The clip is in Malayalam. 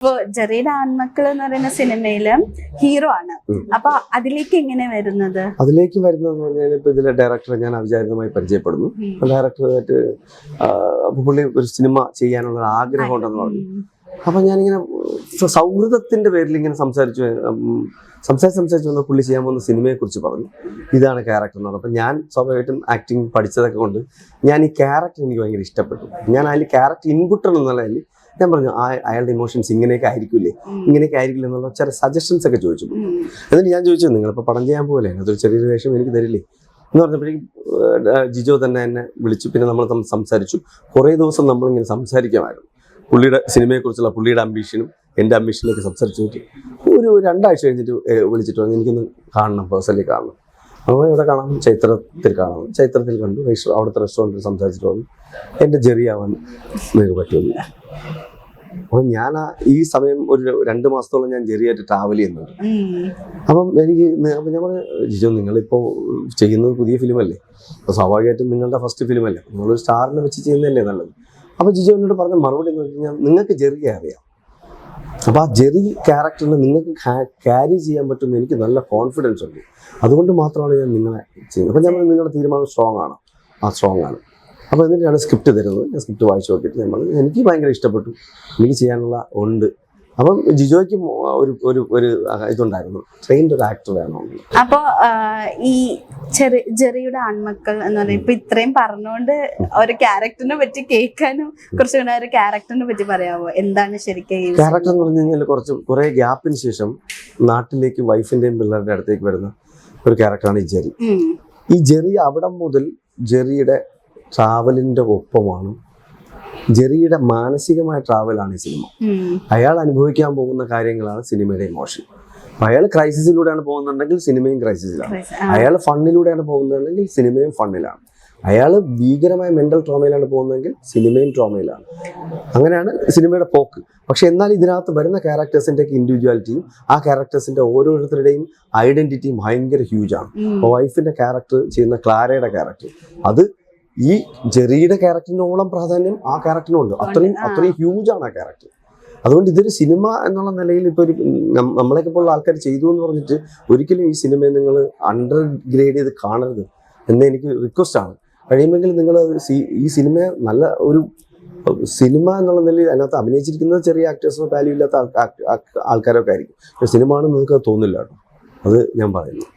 ഇപ്പൊ ചെറിയുടെ ആൺമക്കൾ എന്ന് പറയുന്ന സിനിമയില് ഹീറോ ആണ്. അപ്പൊ അതിലേക്ക് എങ്ങനെ വരുന്നത്? അതിലേക്ക് വരുന്നതെന്ന് പറഞ്ഞാൽ ഇപ്പൊ ഇതിലെ ഡയറക്ടറെ ഞാൻ അവിചാരിതമായി പരിചയപ്പെടുന്നു. ഡയറക്ടറായിട്ട് പുള്ളി ഒരു സിനിമ ചെയ്യാനുള്ള ആഗ്രഹം ഉണ്ടെന്ന് പറഞ്ഞു. അപ്പൊ ഞാനിങ്ങനെ സൗഹൃദത്തിന്റെ പേരിൽ ഇങ്ങനെ സംസാരിച്ചു വന്ന പുള്ളി ചെയ്യാൻ പോകുന്ന സിനിമയെ കുറിച്ച് പറഞ്ഞു. ഇതാണ് ക്യാരക്ടർ എന്ന് പറഞ്ഞത്. അപ്പൊ ഞാൻ സ്വാഭാവികമായിട്ടും ആക്ടിങ് പഠിച്ചതൊക്കെ കൊണ്ട് ഞാൻ ഈ ക്യാരക്ടർ എനിക്ക് ഭയങ്കര ഇഷ്ടപ്പെട്ടു. ഞാൻ അതിൽ ക്യാരക്ടർ ഇൻപുട്ടർ എന്നുള്ളതിൽ ഞാൻ പറഞ്ഞു അയാളുടെ ഇമോഷൻസ് ഇങ്ങനെയൊക്കെ ആയിരിക്കില്ലേ എന്നുള്ള ചില സജഷൻസ് ഒക്കെ ചോദിച്ചു. എന്നിട്ട് ഞാൻ ചോദിച്ചു, നിങ്ങളിപ്പോൾ പടം ചെയ്യാൻ പോലെ അതൊരു ചെറിയൊരു വേഷം എനിക്ക് തരില്ലേ എന്ന് പറഞ്ഞപ്പോഴേക്കും ജിജോ തന്നെ എന്നെ വിളിച്ചു. പിന്നെ നമ്മൾ സംസാരിച്ചു. കുറേ ദിവസം നമ്മളിങ്ങനെ സംസാരിക്കാമായിരുന്നു. പുള്ളിയുടെ സിനിമയെക്കുറിച്ചുള്ള പുള്ളിയുടെ അംബീഷനും എൻ്റെ അംബീഷനിലേക്ക് സംസാരിച്ചു നോക്കി. ഒരു 2 ആഴ്ച കഴിഞ്ഞിട്ട് വിളിച്ചിട്ട് പറഞ്ഞു, എനിക്കൊന്ന് കാണണം, പേഴ്സണലി കാണണം. അപ്പോൾ ഇവിടെ കാണാം, ചൈത്രത്തിൽ കാണാം. ചൈത്രത്തിൽ കണ്ടു, അവിടുത്തെ റെസ്റ്റോറൻറ്റിൽ സംസാരിച്ചിട്ട് പറഞ്ഞു, എൻ്റെ ജെറിയാവാൻ നിങ്ങൾക്ക് പറ്റുമില്ല. അപ്പം ഞാൻ ഈ സമയം ഒരു 2 മാസത്തോളം ഞാൻ ജെറിയായിട്ട് ട്രാവൽ ചെയ്യുന്നുണ്ട്. അപ്പം ഞാൻ പറഞ്ഞു, ജിജോ നിങ്ങളിപ്പോൾ ചെയ്യുന്നത് പുതിയ ഫിലിമല്ലേ, അപ്പോൾ സ്വാഭാവികമായിട്ടും നിങ്ങളുടെ ഫസ്റ്റ് ഫിലിമല്ലേ, നിങ്ങളൊരു സ്റ്റാറിനെ വെച്ച് ചെയ്യുന്നതല്ലേ നല്ലത്. അപ്പോൾ ജിജോ എന്നോട് പറഞ്ഞ മറുപടി എന്ന് വെച്ച് കഴിഞ്ഞാൽ, നിങ്ങൾക്ക് ജെറിയെ അറിയാം, അപ്പോൾ ആ ജെറി ക്യാരക്ടറിനെ നിങ്ങൾക്ക് ക്യാരി ചെയ്യാൻ പറ്റുമെന്ന് എനിക്ക് നല്ല കോൺഫിഡൻസ് ഉണ്ട്. അതുകൊണ്ട് മാത്രമാണ് ഞാൻ നിങ്ങളെ ചെയ്യുന്നത്. അപ്പം ഞാൻ നിങ്ങളുടെ തീരുമാനം സ്ട്രോങ് ആണ്. സ്ട്രോങ് ആണ്. അപ്പോൾ എന്നിട്ടാണ് സ്ക്രിപ്റ്റ് തരുന്നത്. ഞാൻ സ്ക്രിപ്റ്റ് വായിച്ചു നോക്കിയിട്ട് നമ്മൾ എനിക്ക് ഭയങ്കര ഇഷ്ടപ്പെട്ടു, എനിക്ക് ചെയ്യാനുള്ള ഉണ്ട്. അപ്പം ജിജോയ്ക്ക് ഒരു ഇതുണ്ടായിരുന്നു, ട്രെയിൻഡ് ഒരു ആക്ടർ വേണം. അപ്പൊ ഈ ജെറിയുടെ ആൺമക്കൾ എന്ന് പറയുന്നത് ഇപ്പൊ ഇത്രയും പറഞ്ഞുകൊണ്ട് ഒരു ക്യാരക്ടറിനെ പറ്റി കേൾക്കാനും കുറച്ചുകൂടെ ഒരു ക്യാരക്ടറിനെ പറ്റി പറയാമോ? എന്താണ് ശരിക്കും ക്യാരക്ടർ എന്ന് പറഞ്ഞു കഴിഞ്ഞാൽ കുറെ ഗ്യാപ്പിന് ശേഷം നാട്ടിലേക്ക് വൈഫിന്റെയും പിള്ളേരുടെ അടുത്തേക്ക് വരുന്ന ഒരു ക്യാരക്ടറാണ് ഈ ജെറി. ഈ ജെറി അവിടെ മുതൽ ജെറിയുടെ ട്രാവലിന്റെ ഒപ്പമാണ്, ജെറിയുടെ മാനസികമായ ട്രാവലാണ് ഈ സിനിമ. അയാൾ അനുഭവിക്കാൻ പോകുന്ന കാര്യങ്ങളാണ് സിനിമയുടെ ഇമോഷൻ. അയാൾ ക്രൈസിസിലൂടെയാണ് പോകുന്നുണ്ടെങ്കിൽ സിനിമയും ക്രൈസിസിലാണ്. അയാൾ ഫണ്ണിലൂടെയാണ് പോകുന്നുണ്ടെങ്കിൽ സിനിമയും ഫണ്ണിലാണ്. അയാൾ ഭീകരമായ മെന്റൽ ട്രോമയിലാണ് പോകുന്നതെങ്കിൽ സിനിമയും ട്രോമയിലാണ്. അങ്ങനെയാണ് സിനിമയുടെ പോക്ക്. പക്ഷെ എന്നാൽ ഇതിനകത്ത് വരുന്ന ക്യാരക്ടേഴ്സിന്റെ ഇൻഡിവിജ്വാലിറ്റിയും ആ ക്യാരക്ടേഴ്സിന്റെ ഓരോരുത്തരുടെയും ഐഡന്റിറ്റിയും ഭയങ്കര ഹ്യൂജാണ്. അപ്പോൾ വൈഫിന്റെ ക്യാരക്ടർ ചെയ്യുന്ന ക്ലാരയുടെ ക്യാരക്ടർ, അത് ഈ ജെറിയുടെ ക്യാരക്ടറിനോളം പ്രാധാന്യം ആ ക്യാരക്ടറിനുണ്ട്. അത്രയും ഹ്യൂജാണ് ആ ക്യാരക്ടർ. അതുകൊണ്ട് ഇതൊരു സിനിമ എന്നുള്ള നിലയിൽ ഇപ്പോൾ ഒരു നമ്മളെയൊക്കെ പോലുള്ള ആൾക്കാർ ചെയ്തു എന്ന് പറഞ്ഞിട്ട് ഒരിക്കലും ഈ സിനിമയെ നിങ്ങൾ അണ്ടർഗ്രേഡ് ചെയ്ത് കാണരുത് എന്ന് എനിക്ക് റിക്വസ്റ്റാണ്. കഴിയുമെങ്കിൽ നിങ്ങൾ ഈ സിനിമയെ നല്ല ഒരു സിനിമ എന്നുള്ള നിലയിൽ അതിനകത്ത് അഭിനയിച്ചിരിക്കുന്നത് ചെറിയ ആക്ടേഴ്സോ വാല്യൂ ഇല്ലാത്ത ആൾക്കാരൊക്കെ ആയിരിക്കും. സിനിമ ആണെന്ന് നിങ്ങൾക്ക് തോന്നില്ല കേട്ടോ, അത് ഞാൻ പറയുന്നു.